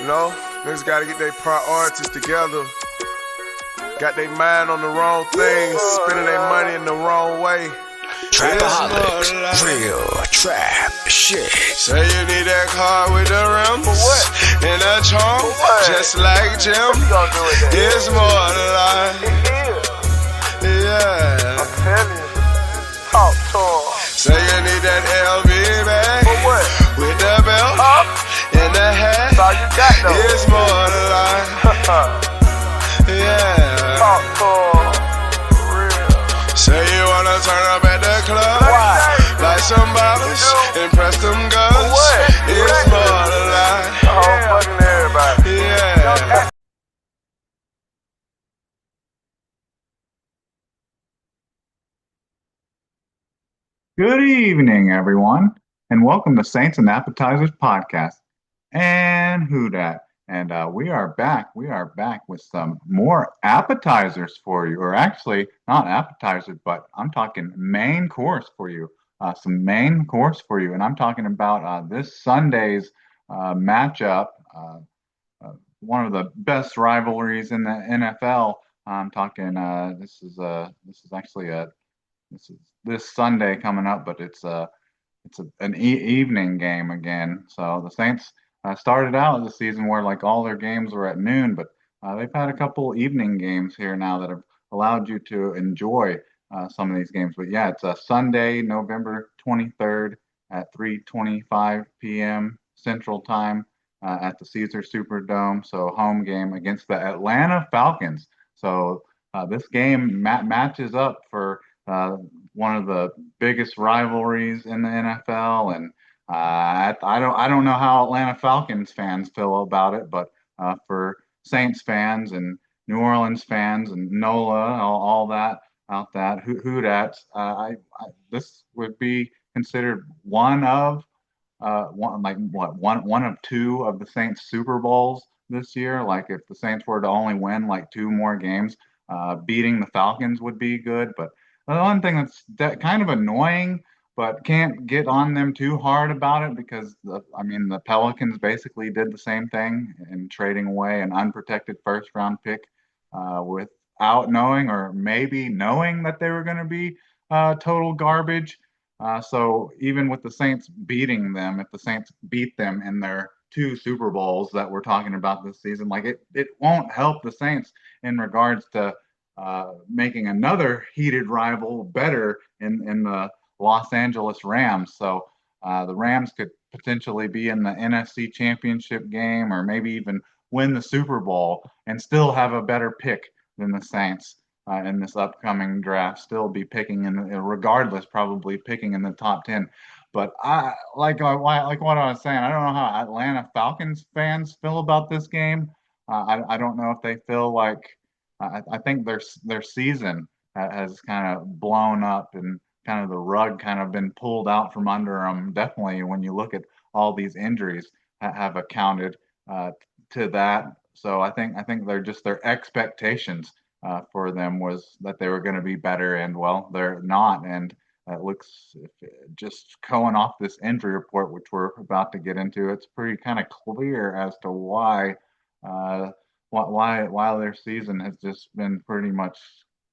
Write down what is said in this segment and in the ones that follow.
You know, niggas gotta get their priorities together. Got their mind on the wrong things, spending their money in the wrong way. Trapaholics, real trap shit. Say you need that car with the rims and a trunk, just like Jim. It's more than life. Yeah. I'm telling you. Talk to him. Say you need that LV bag with the belt and the hat. That's all you got though. It's more than life. Yeah. Talk to him. Real. Say you wanna turn up at the club, like some bottles, impress them girls. It's more than life. Fucking everybody. Yeah. Good evening, everyone, and welcome to Saints and Appetizers podcast. And who dat? And we are back. We are back with some more appetizers for you, or actually not appetizers, but I'm talking main course for you. Some main course for you, and I'm talking about this Sunday's matchup. One of the best rivalries in the NFL. I'm talking. This is actually this Sunday coming up, but it's an evening game again. So the Saints started out the season where like all their games were at noon, but they've had a couple evening games here now that have allowed you to enjoy some of these games. But yeah, it's a Sunday, November 23rd at 3:25 p.m. Central Time at the Caesar Superdome. So home game against the Atlanta Falcons. So this game matches up for one of the biggest rivalries in the NFL, and I don't know how Atlanta Falcons fans feel about it, but for Saints fans and New Orleans fans and NOLA, all that out that who that's this would be considered one of one of two of the Saints Super Bowls this year. Like if the Saints were to only win like two more games, beating the Falcons would be good, but the one thing that's kind of annoying, but can't get on them too hard about it because the Pelicans basically did the same thing in trading away an unprotected first round pick without knowing or maybe knowing that they were going to be total garbage. So even with the Saints beating them, if the Saints beat them in their two Super Bowls that we're talking about this season, like it won't help the Saints in regards to making another heated rival better in the Los Angeles Rams. So the Rams could potentially be in the NFC Championship game or maybe even win the Super Bowl and still have a better pick than the Saints in this upcoming draft. Still be picking regardless, probably picking in the top 10. But I like what I was saying. I don't know how Atlanta Falcons fans feel about this game. I don't know if they feel like I think their season has kind of blown up and kind of the rug kind of been pulled out from under them. Definitely, when you look at all these injuries have accounted to that. So I think they're just their expectations for them was that they were going to be better, and well, they're not. And it looks just going off this injury report, which we're about to get into, it's pretty kind of clear as to why. Why their season has just been pretty much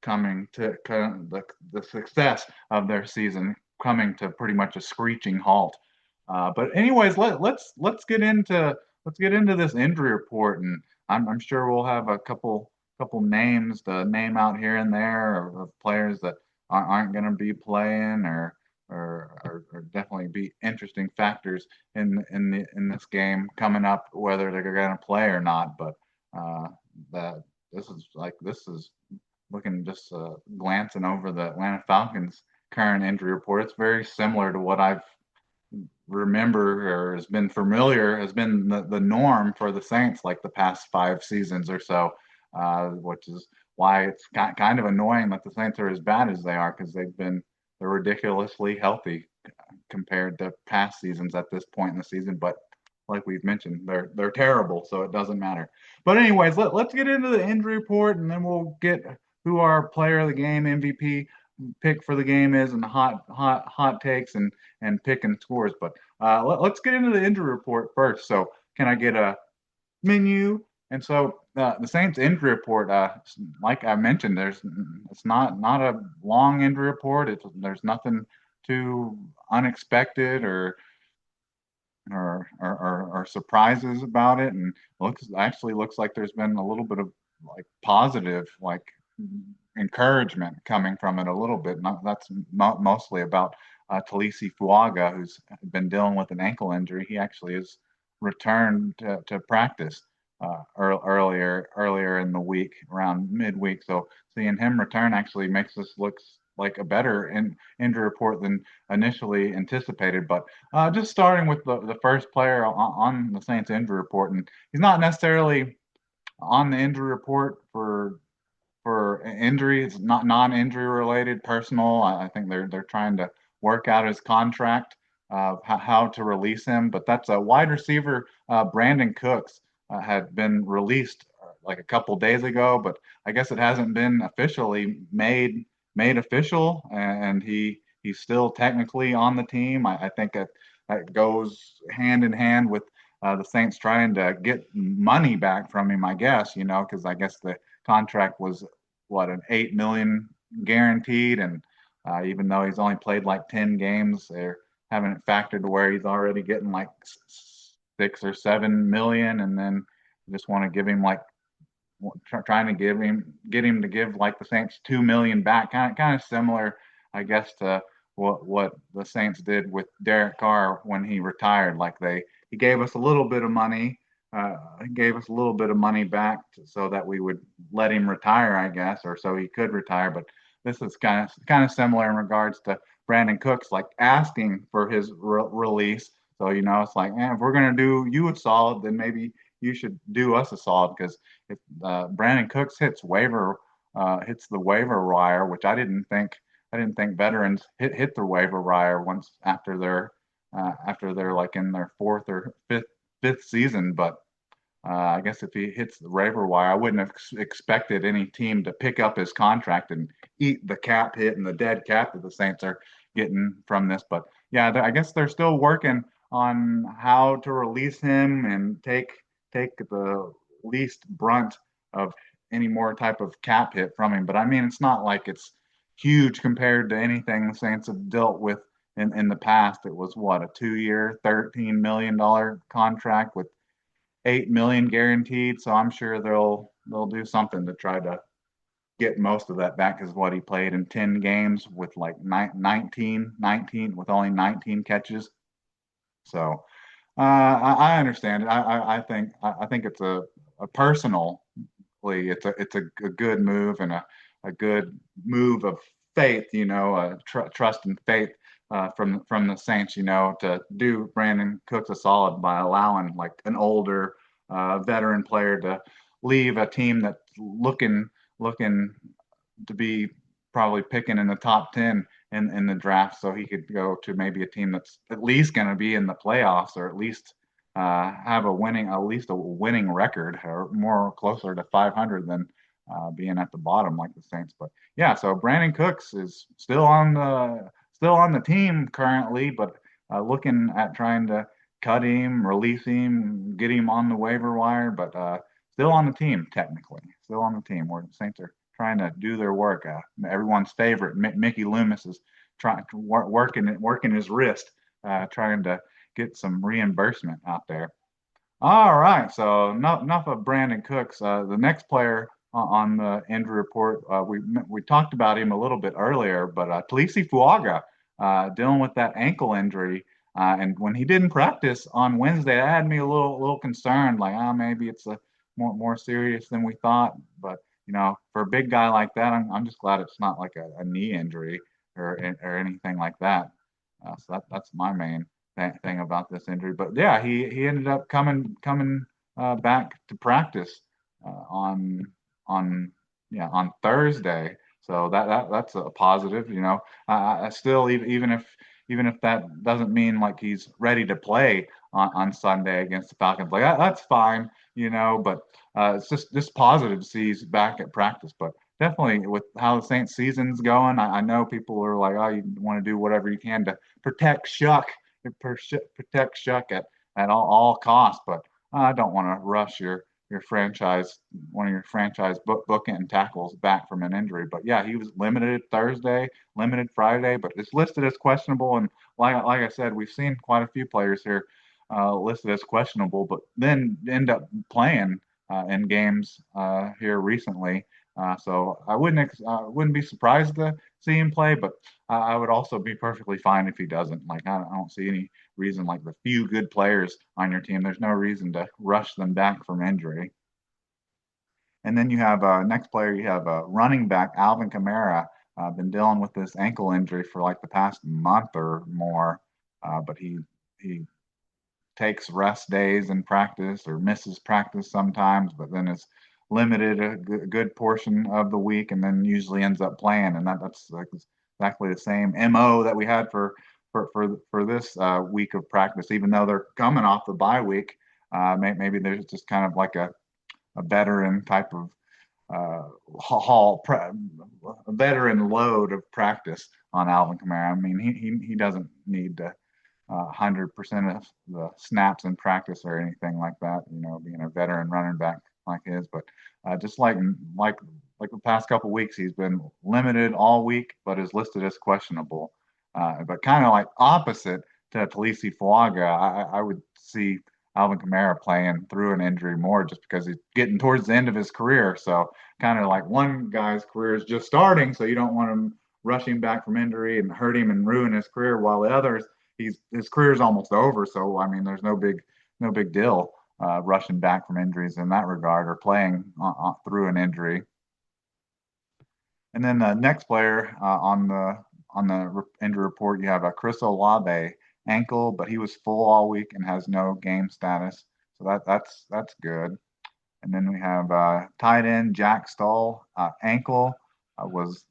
coming to kind of the success of their season coming to pretty much a screeching halt. But anyways, let's get into this injury report, and I'm sure we'll have a couple names to name out here and there of players that aren't going to be playing or definitely be interesting factors in this game coming up, whether they're going to play or not. But that this is looking just glancing over the Atlanta Falcons current injury report. It's very similar to what I've remember or has been the norm for the Saints like the past 5 seasons or so, which is why it's kind of annoying that the Saints are as bad as they are because they're ridiculously healthy compared to past seasons at this point in the season. But like we've mentioned, they're terrible, so it doesn't matter. But anyways, let's get into the injury report, and then we'll get who our player of the game, MVP pick for the game is, and the hot takes and picking scores. But let's get into the injury report first. So can I get a menu. And so the Saints injury report, like I mentioned, it's not a long injury report. There's nothing too unexpected or surprises about it, and looks like there's been a little bit of like positive like encouragement coming from it a little bit. That's mostly about Talisi Fuaga, who's been dealing with an ankle injury. He actually has returned to practice earlier in the week, around midweek. So seeing him return actually makes this looks like a better injury report than initially anticipated. But just starting with the first player on the Saints injury report, and he's not necessarily on the injury report for injuries, not non-injury related, personal. I think they're trying to work out his contract, how to release him. But that's a wide receiver. Brandon Cooks had been released like a couple days ago, but I guess it hasn't been officially made official, and he's still technically on the team. I think that goes hand in hand with the Saints trying to get money back from him. I guess because I guess the contract was what, an 8 million guaranteed, and even though he's only played like 10 games, they're having it factored to where he's already getting like 6 or 7 million, and then just want to give him like trying to get him to give like the Saints 2 million back, kind of similar, I guess, to what the Saints did with Derek Carr when he retired. Like he gave us a little bit of money, he gave us a little bit of money back so that we would let him retire, I guess, or so he could retire. But this is kind of similar in regards to Brandon Cooks, like asking for his release. So it's like, if we're gonna do you a solid, then maybe you should do us a solid, because if Brandon Cooks hits the waiver wire, which I didn't think veterans hit the waiver wire once after they're like in their fourth or fifth season. But I guess if he hits the waiver wire, I wouldn't have expected any team to pick up his contract and eat the cap hit and the dead cap that the Saints are getting from this. But yeah, I guess they're still working on how to release him and take the least brunt of any more type of cap hit from him. But I mean, it's not like it's huge compared to anything the Saints have dealt with in the past. It was what, a 2 year, $13 million contract with 8 million guaranteed. So I'm sure they'll do something to try to get most of that back, because what he played in 10 games with like 19 with only 19 catches. So I understand it. I think it's a personally, it's a good move, and a good move of faith, trust and faith from the Saints, to do Brandon Cooks a solid by allowing like an older veteran player to leave a team that's looking to be probably picking in the top 10 in the draft, so he could go to maybe a team that's at least going to be in the playoffs, or at least have at least a winning record, or more closer to 500 than being at the bottom like the Saints. But yeah, so Brandon Cooks is still on the team currently, but looking at trying to cut him, release him, get him on the waiver wire, but still on the team technically, still on the team, where the Saints are trying to do their work. Everyone's favorite, Mickey Loomis, is trying working his wrist, trying to get some reimbursement out there. All right, so enough of Brandon Cooks. The next player on the injury report, we talked about him a little bit earlier, but Talisi Fuaga, dealing with that ankle injury, and when he didn't practice on Wednesday, that had me a little concerned. Like, maybe it's a more serious than we thought. But for a big guy like that, I'm just glad it's not like a knee injury or anything like that. So that's my main thing about this injury. But yeah, he ended up coming back to practice on on yeah, on Thursday. So that's a positive. I still, even if that doesn't mean like he's ready to play on Sunday against the Falcons, like that's fine. But it's just positive to see he's back at practice. But definitely with how the Saints season's going, I know people are like, oh, you want to do whatever you can to protect Shuck, protect Shuck at all costs. But I don't want to rush your franchise, one of your franchise bookend tackles back from an injury. But yeah, he was limited Thursday, limited Friday, but it's listed as questionable. And like I said, we've seen quite a few players here listed as questionable, but then end up playing in games here recently. So I wouldn't be surprised to see him play, but I would also be perfectly fine if he doesn't. Like I don't see any reason, like the few good players on your team, there's no reason to rush them back from injury. And then you have next player, you have running back Alvin Kamara, been dealing with this ankle injury for like the past month or more, but he takes rest days in practice or misses practice sometimes, but then is limited a good portion of the week and then usually ends up playing. And that's like exactly the same MO that we had for this week of practice, even though they're coming off the bye week. Maybe there's just kind of like a veteran type of a veteran load of practice on Alvin Kamara. I mean, he doesn't need to 100% of the snaps in practice or anything like that. You know, being a veteran running back like his, but just like the past couple weeks, he's been limited all week, but is listed as questionable. But kind of like opposite to Talisi Fuaga, I would see Alvin Kamara playing through an injury more just because he's getting towards the end of his career. So kind of like one guy's career is just starting, so you don't want him rushing back from injury and hurt him and ruin his career, while the others his career is almost over. So I mean, there's no big deal rushing back from injuries in that regard or playing through an injury. And then the next player on the injury report, you have a Chris Olave ankle, but he was full all week and has no game status. So that's good. And then we have tight end Jack Stoll ankle was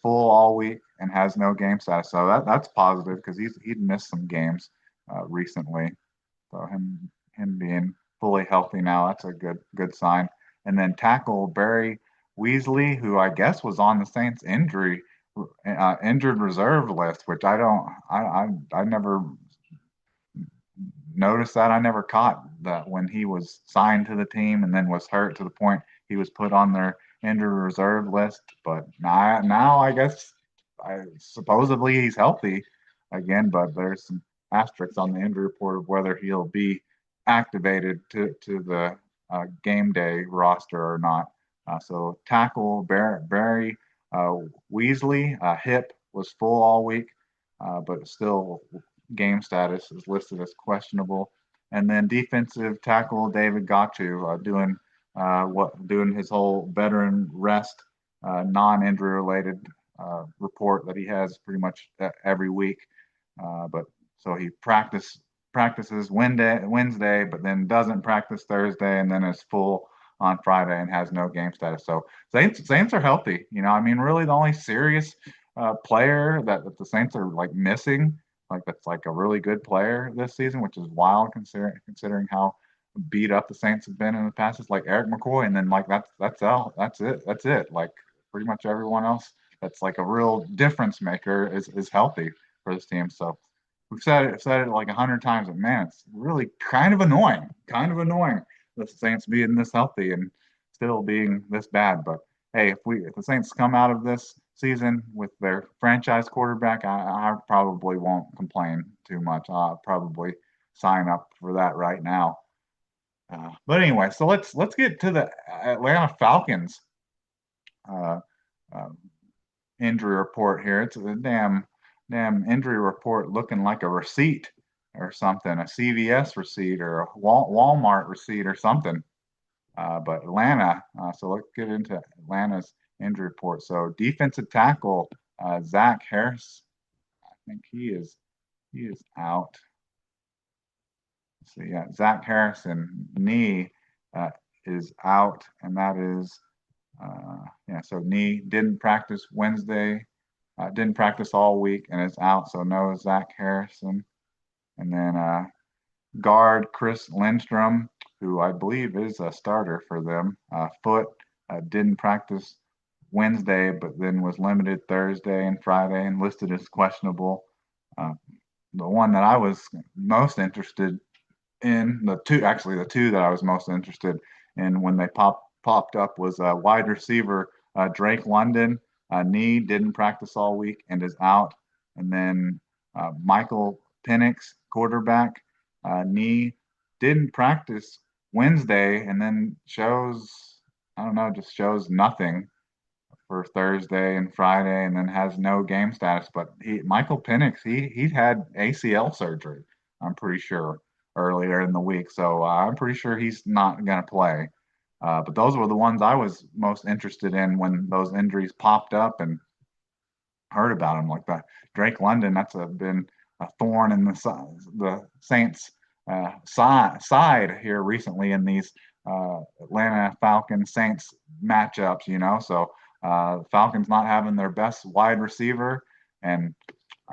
full all week and has no game status. So that's positive because he'd missed some games recently. So him being fully healthy now, that's a good sign. And then tackle Barry Weasley, who I guess was on the Saints injured reserve list, which I never noticed that. I never caught that when he was signed to the team and then was hurt to the point he was put on their injured reserve list. But now I guess supposedly he's healthy again, but there's some asterisks on the injury report of whether he'll be activated to the game day roster or not. So tackle Barry Weasley, hip was full all week, but still game status is listed as questionable. And then defensive tackle David Gachu doing his whole veteran rest, non-injury related report that he has pretty much every week. But so he practices Wednesday, but then doesn't practice Thursday, and then is full on Friday and has no game status. So Saints are healthy. You know, I mean, really the only serious player that the Saints are like missing, like that's like a really good player this season, which is wild considering how beat up the Saints have been in the past. Is like Eric McCoy, and then like that's it. Like pretty much everyone else that's like a real difference maker is healthy for this team. So we've said it like 100 times, and man, it's really kind of annoying the Saints being this healthy and still being this bad. But hey, if the Saints come out of this season with their franchise quarterback, I probably won't complain too much. I'll probably sign up for that right now. But anyway, so let's get to the Atlanta Falcons uh, uh, injury report here. It's a damn injury report looking like a receipt or something, a CVS receipt or a Walmart receipt or something. But Atlanta, so let's get into Atlanta's injury report. So defensive tackle Zach Harris, I think he is out. So yeah, Zach Harrison knee is out, and that is yeah. So knee didn't practice Wednesday, didn't practice all week, and is out. So no Zach Harrison, and then guard Chris Lindstrom, who I believe is a starter for them. Foot didn't practice Wednesday, but then was limited Thursday and Friday and listed as questionable. The one that I was most interested in the two that I was most interested in when they popped up was wide receiver Drake London, knee, didn't practice all week and is out, and then Michael Penix, quarterback, knee, didn't practice Wednesday, and then shows, I don't know, just shows nothing for Thursday and Friday, and then has no game status. But Michael Penix, he had ACL surgery, I'm pretty sure, earlier in the week, so I'm pretty sure he's not going to play. But those were the ones I was most interested in when those injuries popped up and heard about him like that. Drake London, been a thorn in the Saints' side here recently in these Atlanta Falcons Saints matchups. So Falcons not having their best wide receiver, and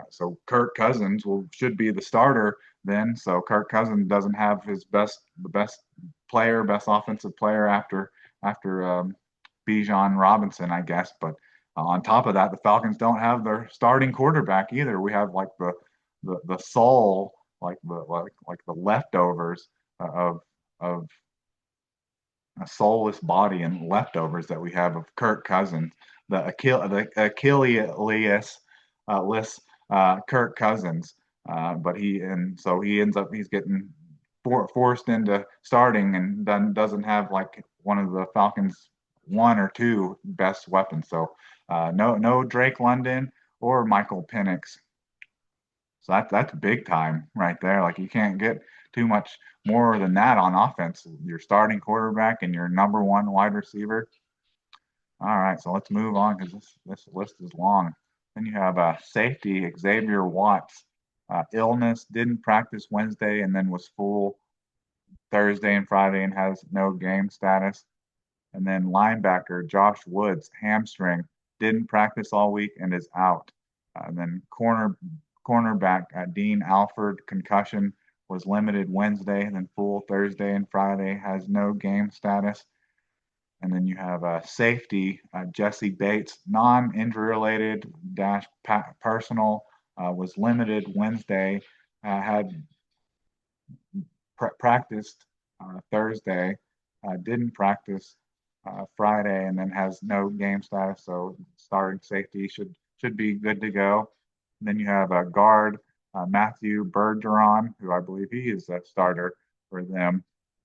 so Kirk Cousins should be the starter then. So Kirk Cousins doesn't have the best player, best offensive player after Bijan Robinson, I guess. But on top of that, the Falcons don't have their starting quarterback either. We have like the soul, like the leftovers of a soulless body and leftovers that we have of Kirk Cousins, the Achilles list Kirk Cousins. But he ends up he's getting forced into starting and then doesn't have like one of the Falcons' one or two best weapons. So no Drake London or Michael Penix. So that's big time right there. Like you can't get too much more than that on offense. Your starting quarterback and your number one wide receiver. All right, so let's move on because this list is long. Then you have safety Xavier Watts, illness, didn't practice Wednesday and then was full Thursday and Friday and has no game status. And then linebacker Josh Woods, hamstring, didn't practice all week and is out. And then cornerback Dean Alford, concussion, was limited Wednesday, and then full Thursday and Friday, has no game status. And then you have safety Jesse Bates, non-injury related dash personal, was limited Wednesday, had practiced Thursday, didn't practice Friday, and then has no game status. So starting safety should be good to go. And then you have a guard Matthew Bergeron, who I believe he is a starter for them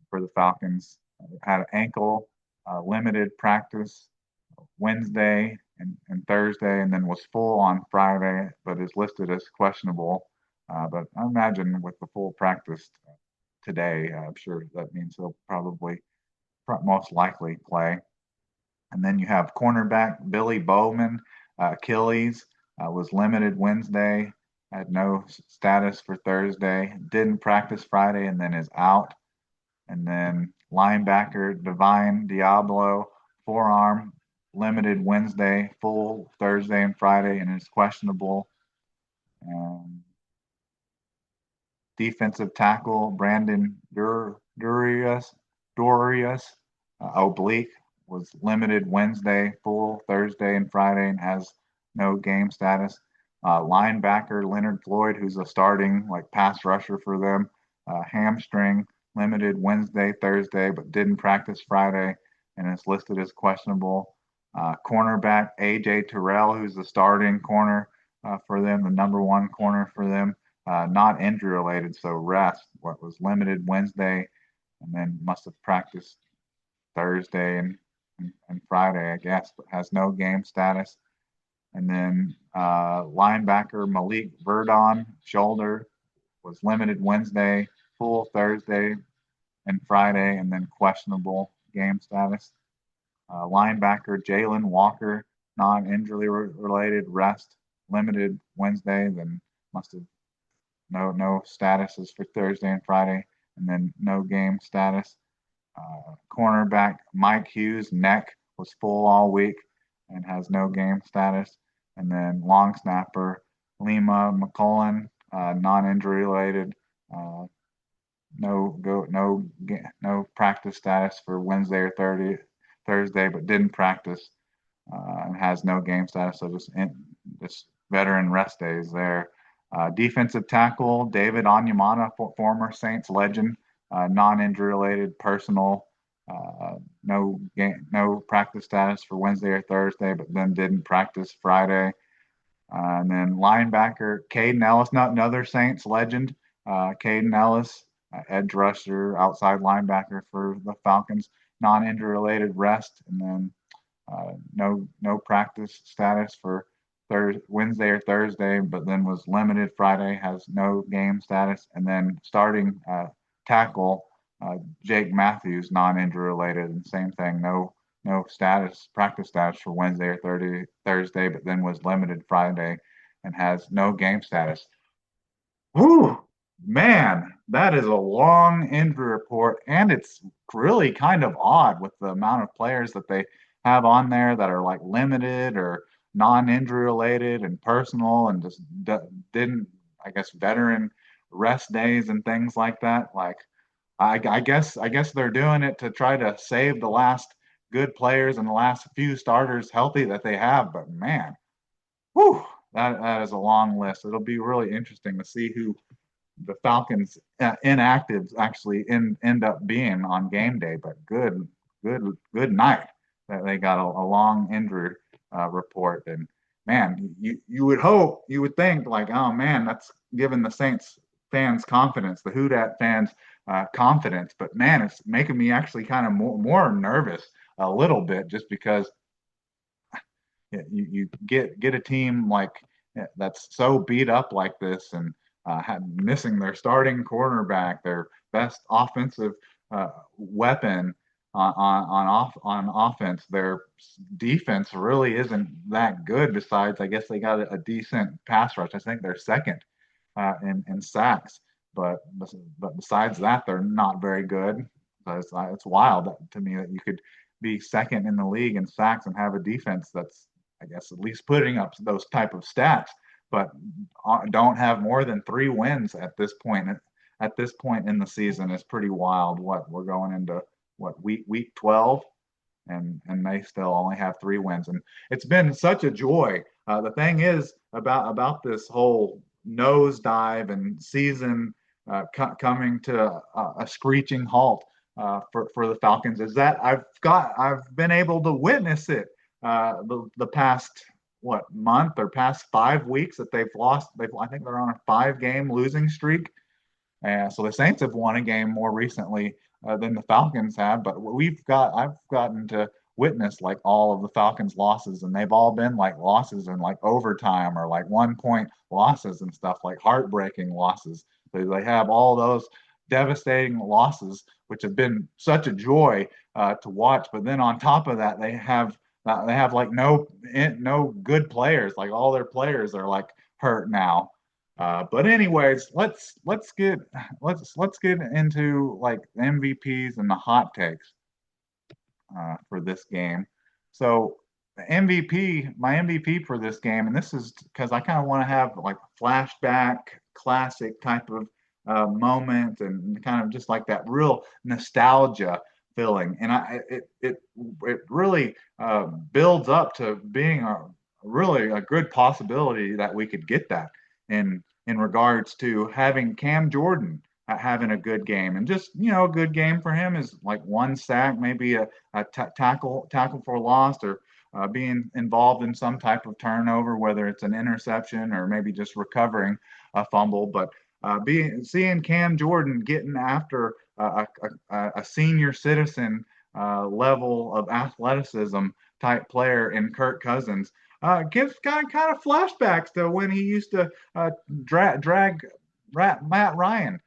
for the Falcons. Had an ankle, limited practice Wednesday and Thursday, and then was full on Friday, but is listed as questionable. But I imagine with the full practice today, I'm sure that means he'll probably most likely play. And then you have cornerback Billy Bowman, Achilles, was limited Wednesday, had no status for Thursday, didn't practice Friday, and then is out. And then linebacker Divine Diablo, forearm, limited Wednesday, full Thursday and Friday, and is questionable. Defensive tackle Brandon Dorius, oblique, was limited Wednesday, full Thursday and Friday, and has no game status. Linebacker Leonard Floyd, who's a starting like pass rusher for them, hamstring, limited Wednesday, Thursday, but didn't practice Friday, and is listed as questionable. Cornerback AJ Terrell, who's the starting corner for them, the number one corner for them, not injury related, so rest. What was limited Wednesday, and then must have practiced Thursday and Friday, I guess, but has no game status. And then linebacker Malik Verdon, shoulder, was limited Wednesday, full Thursday and Friday, and then questionable game status. Linebacker Jalen Walker, non-injury related, rest, limited Wednesday, then must have no statuses for Thursday and Friday, and then no game status. Cornerback Mike Hughes, neck, was full all week and has no game status. And then long snapper Lima McCullen, non-injury related, no practice status for Wednesday or Thursday, but didn't practice and has no game status. So just veteran rest days there. Defensive tackle David Onyemata, former Saints legend, non-injury related, personal. No practice status for Wednesday or Thursday, but then didn't practice Friday. And then linebacker Caden Ellis, not another Saints legend. Caden Ellis, edge rusher, outside linebacker for the Falcons, non-injury related rest, and then no practice status for Wednesday or Thursday, but then was limited Friday, has no game status, and then starting tackle Jake Matthews, non-injury related, and same thing, no practice status for Wednesday or Thursday, but then was limited Friday and has no game status. Whew, man, that is a long injury report, and it's really kind of odd with the amount of players that they have on there that are like limited or non-injury related and personal, and just didn't, I guess, veteran rest days and things like that. Like, I guess they're doing it to try to save the last good players and the last few starters healthy that they have. But man, whew, that is a long list. It'll be really interesting to see who the Falcons inactives actually end up being on game day. But good night that they got a long injury report. And man, you would think like, oh man, that's giving the Saints fans confidence, the Who Dat fans confidence. But man, it's making me actually kind of more nervous a little bit, just because you get a team like that's so beat up like this, and missing their starting cornerback, their best offensive weapon on offense. Their defense really isn't that good. Besides, I guess they got a decent pass rush. I think they're second in sacks, but besides that, they're not very good. So it's wild to me that you could be second in the league in sacks and have a defense that's, I guess, at least putting up those type of stats, but don't have more than 3 wins at this point. At this point in the season is pretty wild. What we're going into week 12, and they still only have 3 wins, and it's been such a joy. The thing is about this whole nosedive and season coming to a screeching halt for the Falcons is that I've been able to witness it the past month or past 5 weeks that they've lost. I think they're on a 5-game losing streak. So the Saints have won a game more recently than the Falcons have, but I've gotten to witness like all of the Falcons' losses, and they've all been like losses in like overtime or like 1 point losses and stuff, like heartbreaking losses. They have all those devastating losses, which have been such a joy to watch. But then on top of that, they have like no good players. Like all their players are like hurt now. But anyways, let's get into like MVPs and the hot takes for this game. So my MVP for this game, and this is because I kind of want to have like a flashback, classic type of moment, and kind of just like that real nostalgia feeling. And it really builds up to being really a good possibility that we could get that in regards to having Cam Jordan having a good game. And just, a good game for him is like 1 sack, maybe a tackle for loss, or being involved in some type of turnover, whether it's an interception or maybe just recovering a fumble. But seeing Cam Jordan getting after a senior citizen level of athleticism type player in Kirk Cousins gives kind of flashbacks to when he used to drag Matt Ryan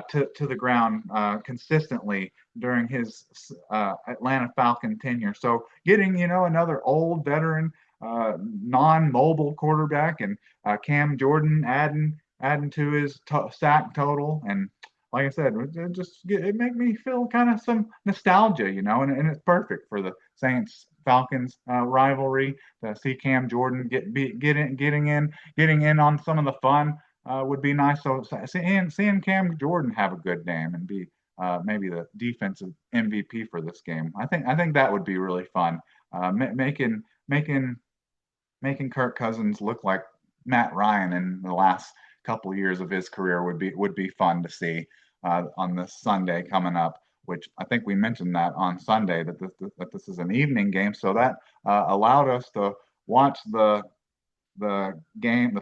to the ground consistently during his Atlanta Falcon tenure. So getting another old veteran non-mobile quarterback, and Cam Jordan adding to his sack total, and like I said, it made me feel kind of some nostalgia, and it's perfect for the Saints Falcons rivalry to see Cam Jordan getting in on some of the fun would be nice. So seeing Cam Jordan have a good game and be maybe the defensive MVP for this game, I think that would be really fun. Making Kirk Cousins look like Matt Ryan in the last couple of years of his career would be fun to see. on this Sunday coming up, which I think we mentioned that on Sunday that this is an evening game. So that allowed us to watch the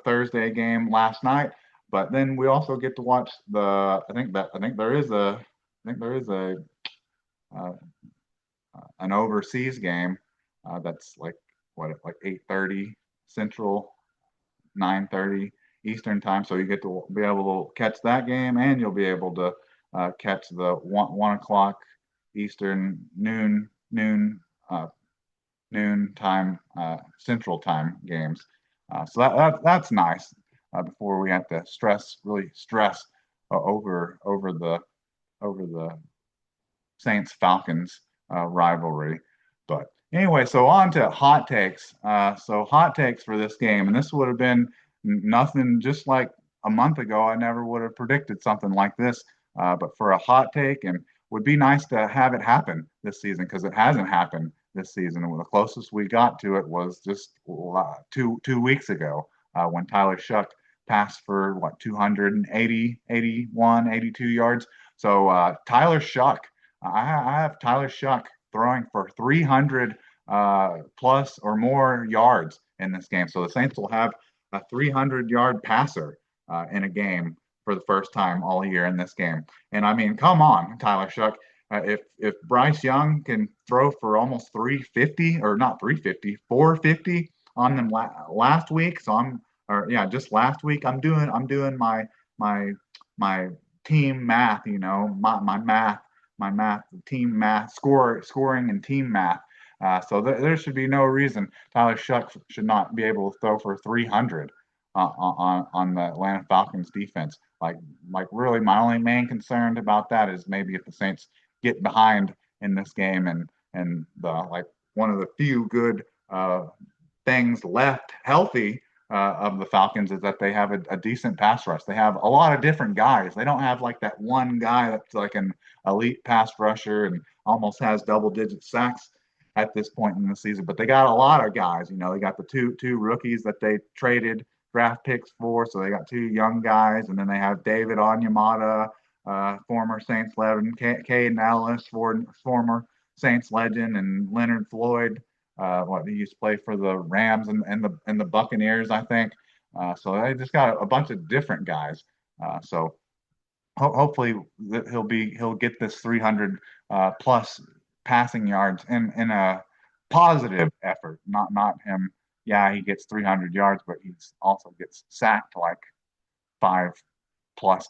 Thursday game last night, but then we also get to watch I think there is a uh, an overseas game that's like 8:30 Central, 9:30 Eastern time. So you get to be able to catch that game, and you'll be able to catch the 1 o'clock Eastern uh, noon time Central time games. So that's nice. Before we have to really stress over the Saints Falcons rivalry. But anyway, so on to hot takes. So hot takes for this game, and this would have been nothing just like a month ago. I never would have predicted something like this. But for a hot take, and would be nice to have it happen this season because it hasn't happened this season. And the closest we got to it was just 2 weeks ago when Tyler Shuck passed for 280, 81, 82 yards. So Tyler Shuck I have Tyler Shuck throwing for 300 plus or more yards in this game. So the Saints will have a 300-yard passer in a game for the first time all year in this game. And I mean, come on, Tyler Shuck. If Bryce Young can throw for almost 350 or not 350, 450 on them last week, so just last week I'm doing my my team math, my math, team math, scoring and team math. So there should be no reason Tyler Shuck should not be able to throw for 300 on the Atlanta Falcons defense. Like really, my only main concern about that is maybe if the Saints get behind in this game and the one of the few good things left healthy of the Falcons is that they have a decent pass rush. They have a lot of different guys. They don't have like that one guy that's like an elite pass rusher and almost has double-digit sacks at this point in the season. But they got a lot of guys. They got the two rookies that they traded draft picks for. So they got two young guys, and then they have David Onyemata, former Saints legend, Caden Ellis, former Saints legend, and Leonard Floyd. He used to play for the Rams and the Buccaneers, I think. So they just got a bunch of different guys. So hopefully he'll get this 300 plus passing yards in a positive effort, not him. Yeah, he gets 300 yards, but he also gets sacked like 5+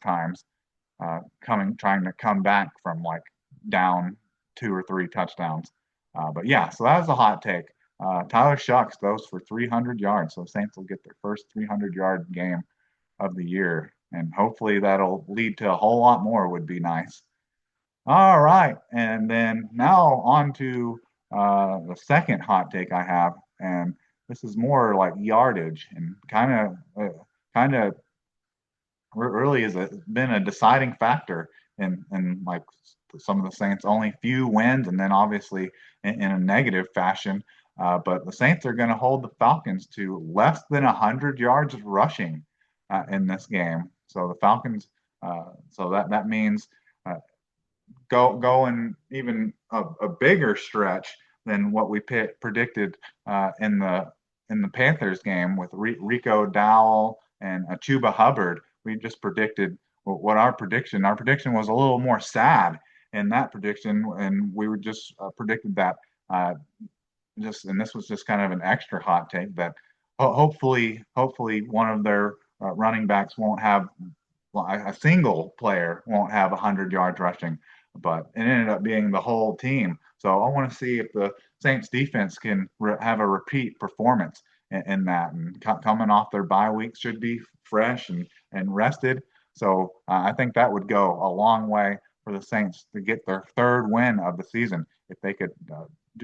times, trying to come back from like down 2 or 3 touchdowns. But yeah, so that was a hot take. Tyler Shucks throws for 300 yards, so Saints will get their first 300-yard game of the year, and hopefully that'll lead to a whole lot more. Would be nice. All right, and then now on to the second hot take I have, and this is more like yardage and kind of really been a deciding factor in like some of the Saints' only few wins, and then obviously in a negative fashion. But the Saints are going to hold the Falcons to less than 100 yards rushing in this game. So the Falcons, so that means going even a bigger stretch than what we predicted in the Panthers game with Rico Dowell and Chuba Hubbard. We just predicted what our prediction. Our prediction was a little more sad in that prediction, and we were just predicted that and this was just kind of an extra hot take that hopefully one of their running backs won't have a single player won't have 100 yards rushing, but it ended up being the whole team. So I want to see if the Saints defense can have a repeat performance in that, and coming off their bye week should be fresh and rested. So I think that would go a long way for the Saints to get their third win of the season if they could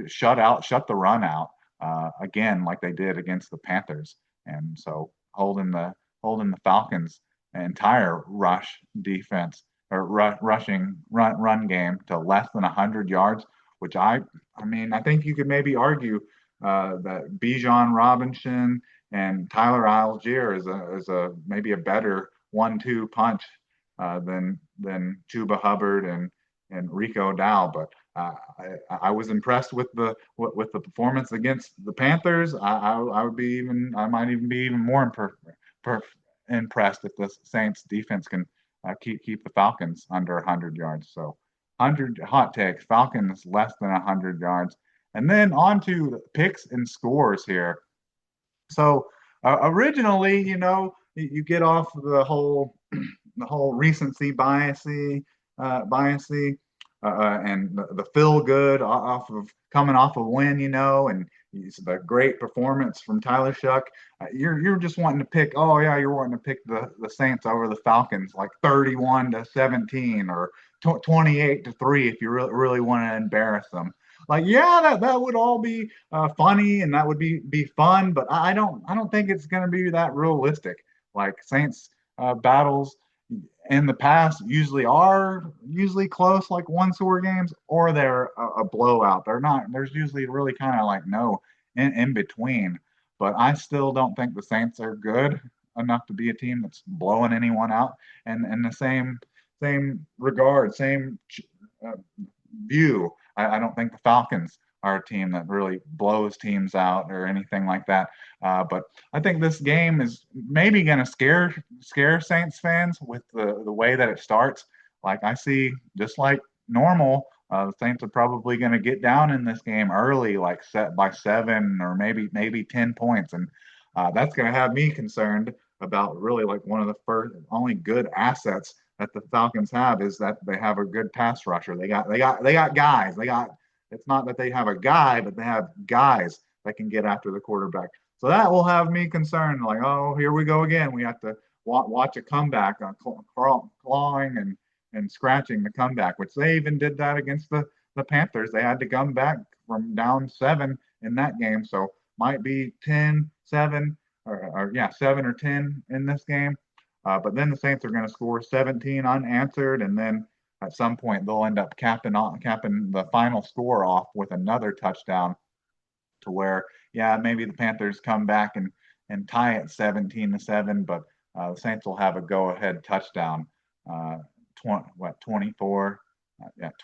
shut the run out again like they did against the Panthers, and so holding the Falcons entire rush defense or rushing run game to less than 100 yards, which I mean I think you could maybe argue that Bijan Robinson and Tyler Algier is a maybe a better 1-2 punch than Chuba Hubbard and Rico Dow, but I was impressed with the performance against the Panthers. I might even be even more impressed if the Saints defense can keep the Falcons under 100 yards. So 100 hot takes, Falcons less than 100 yards. And then on to picks and scores here. So originally, you get off the whole recency biasy, and the feel good off of coming off a win, and it's the great performance from Tyler Shuck. You're just wanting to pick. Oh yeah, you're wanting to pick the Saints over the Falcons, like 31-17 or 28-3 if you really want to embarrass them. Like yeah, that would all be funny and that would be fun, but I don't think it's going to be that realistic. Like Saints battles in the past usually close, like one score games, or they're a blowout. They're not. There's usually really kind of like no in between. But I still don't think the Saints are good enough to be a team that's blowing anyone out. And in the same regard, same uh, view, I don't think the Falcons are a team that really blows teams out or anything like that. But I think this game is maybe going to scare Saints fans with the way that it starts. Like I see, just like normal, the Saints are probably going to get down in this game early, like set by 7 or maybe 10 points, and that's going to have me concerned about really like one of the first only good assets that the Falcons have is that they have a good pass rusher. They got guys. It's not that they have a guy, but they have guys that can get after the quarterback. So that will have me concerned. Like, oh, here we go again. We have to watch a comeback on clawing and scratching the comeback, which they even did that against the Panthers. They had to come back from down 7 in that game. So might be 10-7 or yeah, 7 or 10 in this game. But then the Saints are going to score 17 unanswered, and then at some point they'll end up capping the final score off with another touchdown to where, yeah, maybe the Panthers come back and tie it 17-7, but the Saints will have a go-ahead touchdown, 24,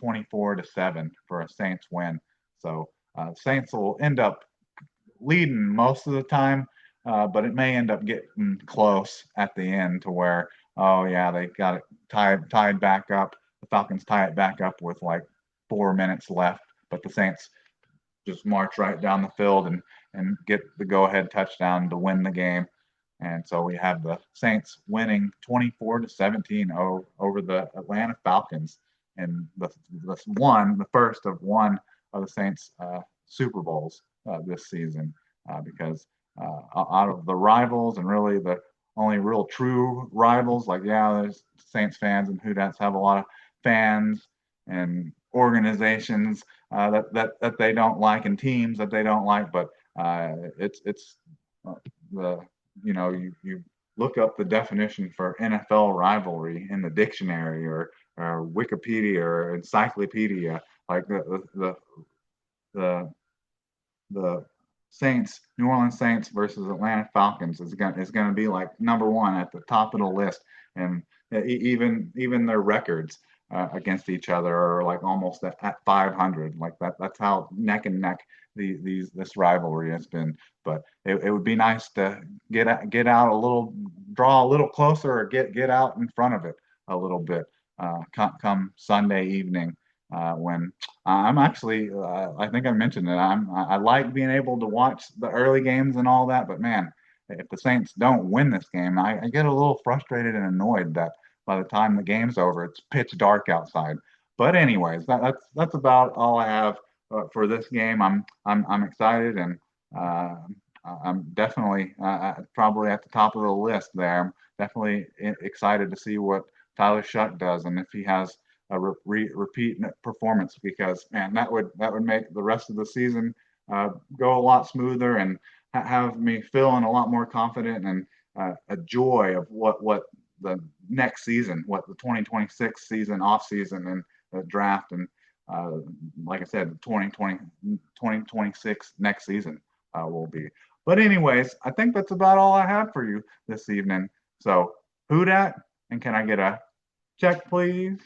24-7 for a Saints win. So Saints will end up leading most of the time, but it may end up getting close at the end to where, oh yeah, they got it tied back up. The Falcons tie it back up with like 4 minutes left, but the Saints just march right down the field and get the go-ahead touchdown to win the game. And so we have the Saints winning 24-17 over the Atlanta Falcons, and the first of one of the Saints Super Bowls this season, because out of the rivals and really the only real true rivals, like yeah, there's Saints fans and Houdat's have a lot of fans and organizations that they don't like and teams that they don't like, but it's the you look up the definition for NFL rivalry in the dictionary or Wikipedia or encyclopedia, like the Saints, New Orleans Saints versus Atlanta Falcons is going to be like number one at the top of the list, and even their records against each other are like almost at 500. Like that's how neck and neck this rivalry has been. But it would be nice to get out a little, draw a little closer, or get out in front of it a little bit come Sunday evening. When I'm actually, I think I mentioned it. I like being able to watch the early games and all that, but man, if the Saints don't win this game, I get a little frustrated and annoyed that by the time the game's over, it's pitch dark outside. But anyways, that's about all I have for this game. I'm excited, and I'm definitely probably at the top of the list there. I'm definitely excited to see what Tyler Shuck does, and if he has a repeat performance, because man, that would make the rest of the season go a lot smoother and have me feeling a lot more confident and a joy of what the next season, what the 2026 season, off season, and the draft, and like I said, the 2026 next season will be. But anyways, I think that's about all I have for you this evening. So who dat, and can I get a Check, please.